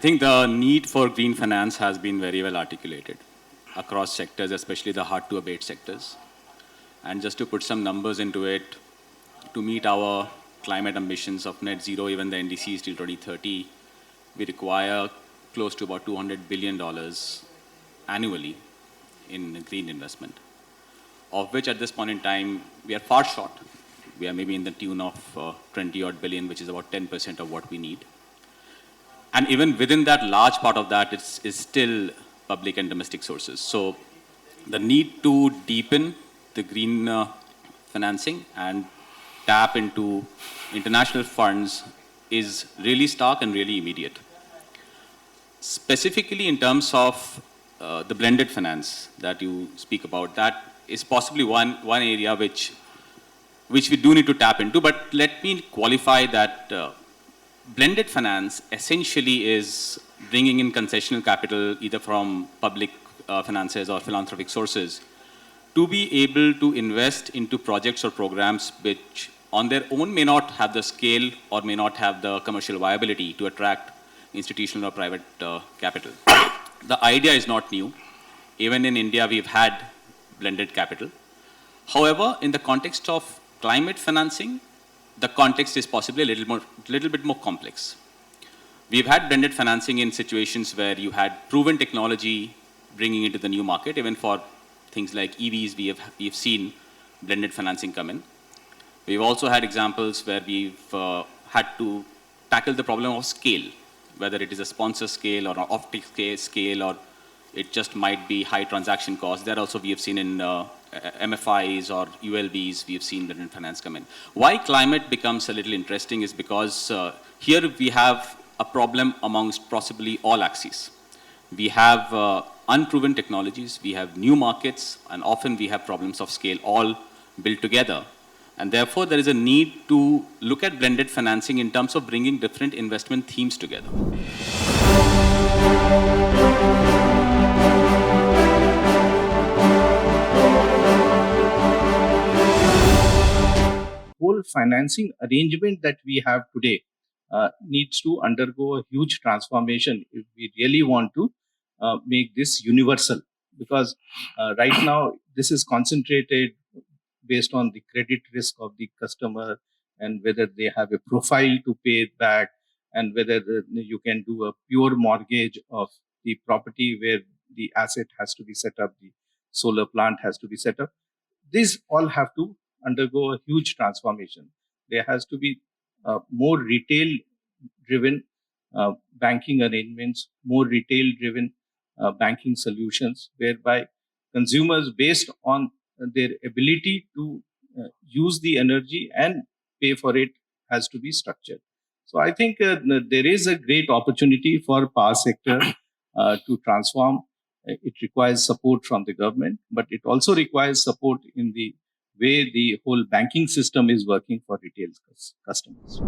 think the need for green finance has been very well articulated across sectors, especially the hard-to-abate sectors. And just to put some numbers into it, to meet our climate ambitions of net zero, even the NDCs till 2030, we require close to about $200 billion annually in green investment, of which at this point in time, we are far short. We are maybe in the tune of 20-odd billion, which is about 10% of what we need. And even within that, large part of that is still public and domestic sources. So the need to deepen the green financing and tap into international funds is really stark and really immediate. Specifically in terms of the blended finance that you speak about, that is possibly one area which we do need to tap into. But let me qualify that blended finance essentially is bringing in concessional capital either from public finances or philanthropic sources to be able to invest into projects or programs which on their own may not have the scale or may not have the commercial viability to attract institutional or private capital. The idea is not new. Even in India, we've had blended capital. However, in the context of climate financing, the context is possibly a little bit more complex. We've had blended financing in situations where you had proven technology bringing into the new market. Even for things like EVs, we've seen blended financing come in. We've also had examples where we've had to tackle the problem of scale, whether it is a sponsor scale or an offtake scale, or it just might be high transaction costs. There also we have seen in MFIs or ULBs, we have seen blended finance come in. Why climate becomes a little interesting is because here we have a problem amongst possibly all axes. We have unproven technologies, we have new markets, and often we have problems of scale all built together. And therefore, there is a need to look at blended financing in terms of bringing different investment themes together. Whole financing arrangement that we have today needs to undergo a huge transformation if we really want to make this universal. Because right now, this is concentrated based on the credit risk of the customer and whether they have a profile to pay it back, and whether you can do a pure mortgage of the property where the asset has to be set up, the solar plant has to be set up. These all have to undergo a huge transformation. There has to be more retail-driven banking arrangements, more retail-driven banking solutions, whereby consumers, based on their ability to use the energy and pay for it, has to be structured. So I think there is a great opportunity for power sector to transform. It requires support from the government, but it also requires support in the way the whole banking system is working for retail customers.